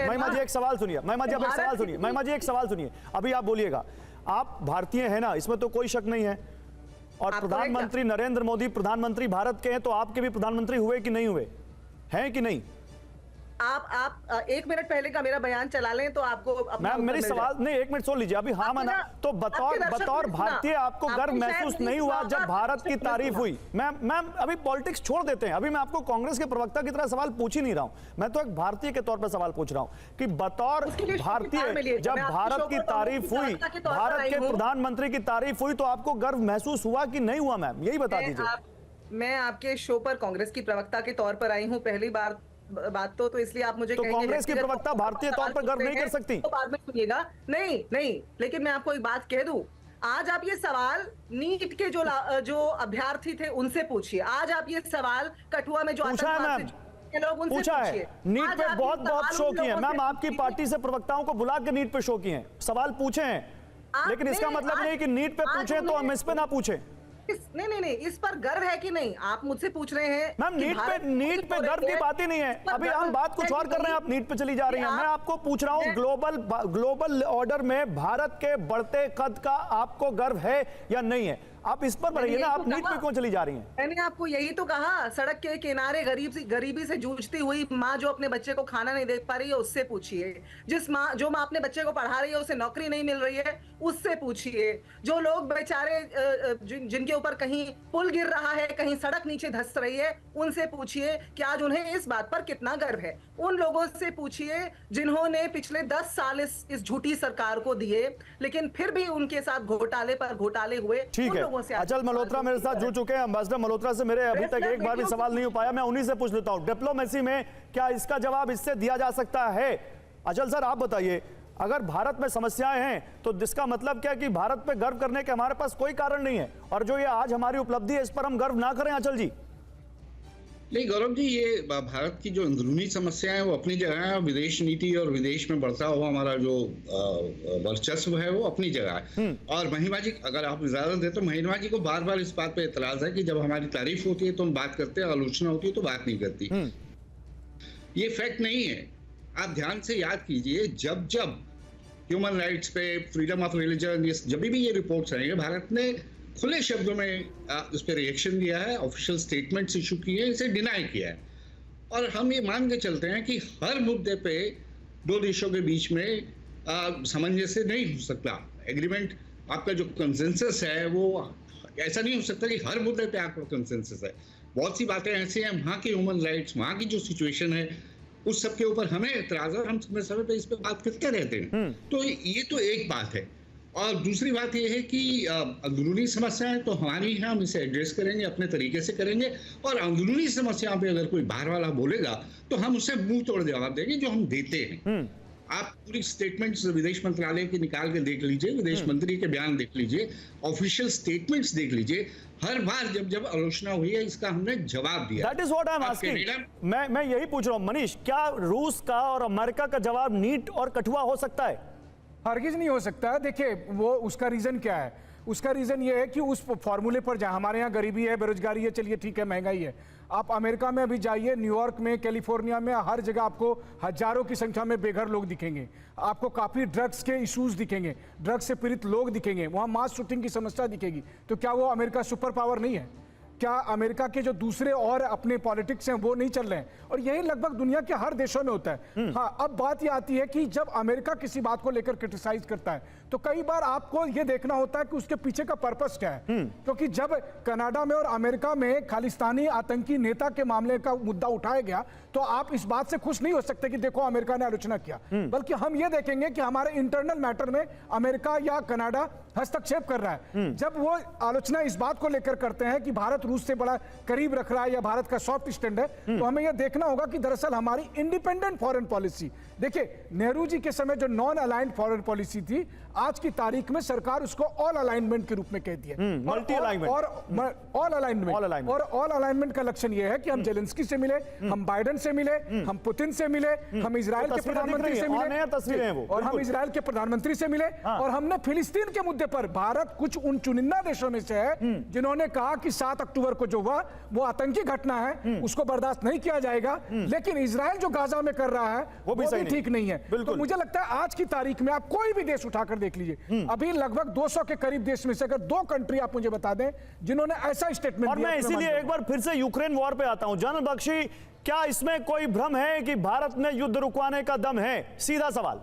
महिमा जी एक सवाल सुनिए, महिमा जी आप एक सवाल सुनिए, महिमा जी एक सवाल सुनिए, अभी आप बोलिएगा, आप भारतीय हैं ना, इसमें तो कोई शक नहीं है, और प्रधानमंत्री नरेंद्र मोदी प्रधानमंत्री भारत के हैं, तो आपके भी प्रधानमंत्री हुए कि नहीं हुए, हैं कि नहीं? आप 1 मिनट पहले का मेरा बयान चला लें तो आपको मैम मेरी सवाल नहीं, 1 मिनट सुन लीजिए अभी। हाँ माना तो बतौर भारतीय आपको गर्व महसूस नहीं हुआ जब भारत की तारीफ हुई? मैम अभी पॉलिटिक्स छोड़ देते हैं, अभी मैं आपको कांग्रेस के प्रवक्ता की तरह सवाल पूछ ही नहीं रहा हूं, मैं तो एक भारतीय के तौर पर सवाल पूछ रहा हूं कि बतौर भारतीय जब भारत की तारीफ हुई, भारत के प्रधानमंत्री की तारीफ हुई, तो आपको गर्व महसूस हुआ कि नहीं हुआ? मैम यही बता दीजिए। मैं आपके शो पर कांग्रेस की प्रवक्ता के तौर पर आई हूं पहली बात तो इसलिए आप मुझे तो कांग्रेस की प्रवक्ता भारतीय तौर पर गर्व नहीं कर सकती? तो बाद में सुनिएगा। नहीं, लेकिन मैं आपको एक बात कह दूं, आज आप ये सवाल नीट के जो अभ्यर्थी थे उनसे पूछिए, आज आप ये सवाल कठुआ में जो लोग उनसे पूछा है। नीट पे बहुत शो किए हैं मैम, आपकी पार्टी से प्रवक्ताओं को बुला के नीट पे शो किए हैं, सवाल पूछे हैं, लेकिन इसका मतलब नहीं कि नीट पे पूछे तो हम इस पे ना पूछे। नहीं, इस पर गर्व है कि नहीं आप मुझसे पूछ रहे हैं? मैम नीट पे गर्व की बात ही नहीं है, अभी हम बात कुछ और कर रहे हैं, आप नीट पे चली जा रही हैं। मैं आपको पूछ रहा हूं ग्लोबल ऑर्डर में भारत के बढ़ते कद का आपको गर्व है या नहीं है? आप इस पर बताइए ना, आप नीट पे क्यों चली जा रही हैं? मैंने आपको यही तो कहा, सड़क के किनारे गरीबी से जूझती हुई माँ जो अपने बच्चे को खाना नहीं दे पा रही है उससे पूछिए, जो माँ अपने बच्चे को पढ़ा रही है उसे नौकरी नहीं मिल रही है उससे पूछिए, जो लोग बेचारे जिनके ऊपर कहीं पुल गिर रहा है, कहीं सड़क नीचे धंस रही है, उनसे पूछिए कि आज उन्हें इस बात पर कितना गर्व है। उन लोगों से पूछिए जिन्होंने पिछले 10 साल इस झूठी सरकार को दिए, लेकिन फिर भी उनके साथ घोटाले पर घोटाले हुए। ठीक है, अचल मल्होत्रा मेरे साथ जुड़ चुके हैं। एंबेसडर मल्होत्रा से मेरे अभी तक एक बार भी सवाल नहीं हो पाया, मैं उन्हीं से पूछ लेता हूं, डिप्लोमेसी में क्या इसका जवाब इससे दिया जा सकता है? अचल सर आप बताइए, अगर भारत में समस्याएं हैं तो इसका मतलब क्या कि भारत पे गर्व करने के हमारे पास कोई कारण नहीं है, और जो ये आज हमारी उपलब्धि है इस पर हम गर्व ना करें? अचल जी नहीं गौरव जी, ये भारत की जो अंदरूनी समस्याएं हैं वो अपनी जगह है, विदेश नीति और विदेश में बढ़ता हुआ हमारा जो वर्चस्व है वो अपनी जगह है। और महिमा जी अगर आप इजाजत दें तो महिमा जी को बार बार इस बात पे एतराज है कि जब हमारी तारीफ होती है तो हम बात करते हैं, आलोचना होती है तो बात नहीं करती। ये फैक्ट नहीं है। आप ध्यान से याद कीजिए, जब ह्यूमन राइट्स पे, फ्रीडम ऑफ रिलीजन, जब भी ये रिपोर्ट्स आएंगे, भारत ने खुले शब्दों में इस पर रिएक्शन दिया है, ऑफिशियल स्टेटमेंट्स इशू किए हैं, इसे डिनाई किया है। और हम ये मान के चलते हैं कि हर मुद्दे पे दो देशों के बीच में सामंजस्य नहीं हो सकता। एग्रीमेंट, आपका जो कंसेंसस है वो ऐसा नहीं हो सकता कि हर मुद्दे पे आपका कंसेंसस है। बहुत सी बातें ऐसी हैं, वहाँ की ह्यूमन राइट्स, वहाँ की जो सिचुएशन है उस सब के ऊपर हमें एतराज है, हम समय पे इस पे बात करते रहते हैं। तो ये तो एक बात है। और दूसरी बात यह है कि अंदरूनी समस्याएं तो हमारी हैं, हम इसे एड्रेस करेंगे, अपने तरीके से करेंगे, और अंदरूनी समस्याओं पे अगर कोई बाहर वाला बोलेगा तो हम उसे मुंह तोड़ जवाब देंगे, जो हम देते हैं। आप पूरी स्टेटमेंट्स विदेश मंत्रालय की निकाल के देख लीजिए, विदेश मंत्री के बयान देख लीजिए, ऑफिशियल स्टेटमेंट्स देख लीजिए, हर बार जब आलोचना हुई है इसका हमने जवाब दिया। That is what I'm asking। मैं यही पूछ रहा हूं मनीष, क्या रूस का और अमेरिका का जवाब नीट और कठुआ हो सकता है? हरगिज नहीं हो सकता है। देखिए वो उसका रीजन क्या है, उसका रीजन ये है कि उस फॉर्मूले पर जहां हमारे यहाँ गरीबी है, बेरोजगारी है, चलिए ठीक है, महंगाई है, आप अमेरिका में अभी जाइए, न्यूयॉर्क में, कैलिफोर्निया में, हर जगह आपको हजारों की संख्या में बेघर लोग दिखेंगे, आपको काफी ड्रग्स के इश्यूज दिखेंगे, ड्रग्स से पीड़ित लोग दिखेंगे, वहां मास शूटिंग की समस्या दिखेगी। तो क्या वो अमेरिका सुपर पावर नहीं है? क्या अमेरिका के जो दूसरे और अपने पॉलिटिक्स हैं वो नहीं चल रहे हैं? और यही लगभग दुनिया के हर देशों में होता है। हाँ, अब बात ये आती है कि जब अमेरिका किसी बात को लेकर क्रिटिसाइज करता है तो कई बार आपको ये देखना होता है कि उसके पीछे का पर्पस क्या है। क्योंकि जब कनाडा में और अमेरिका में खालिस्तानी आतंकी नेता के मामले का मुद्दा उठाया गया तो आप इस बात से खुश नहीं हो सकते कि देखो अमेरिका ने आलोचना किया, बल्कि हम ये देखेंगे कि हमारे इंटरनल मैटर में अमेरिका या कनाडा हस्तक्षेप कर रहा है। जब वो आलोचना इस बात को लेकर करते हैं कि भारत रूस से बड़ा करीब रख रहा है या भारत का सॉफ्ट स्टैंड है, तो हमें यह देखना होगा कि दरअसल हमारी इंडिपेंडेंट फॉरेन पॉलिसी, देखिए नेहरू जी के समय जो नॉन अलाइंड फॉरेन पॉलिसी थी, आज की तारीख में सरकार उसको ऑल अलाइनमेंट के रूप में कहती है। मल्टी अलाइनमेंट और ऑल अलाइनमेंट, और ऑल अलाइनमेंट का लक्षण यह है कि हम जेलेंस्की से मिले, हम बाइडेन से मिले, हम पुतिन से मिले, हम इजराइल के प्रधानमंत्री से मिले, तस्वीरें वो, और हम इजराइल के प्रधानमंत्री से मिले, और हमने फिलिस्तीन के मुद्दे पर, भारत कुछ उन चुनिंदा देशों में से है जिन्होंने कहा कि 7 अक्टूबर अक्टूबर को जो हुआ वो आतंकी घटना है, उसको बर्दाश्त नहीं किया जाएगा। लेकिन इजराइल जो गाजा में कर रहा है वो भी ठीक नहीं है। तो मुझे लगता है आज की तारीख में आप कोई भी देश उठाकर देख लीजिए, अभी लगभग 200 के करीब देश में से अगर 2 कंट्री आप मुझे बता दें जिन्होंने ऐसा स्टेटमेंट और मैं इसीलिए एक बार फिर से यूक्रेन वॉर पे आता हूं। जनरल बख्शी, क्या इसमें कोई भ्रम है कि भारत में युद्ध रुकवाने का दम है? सीधा सवाल।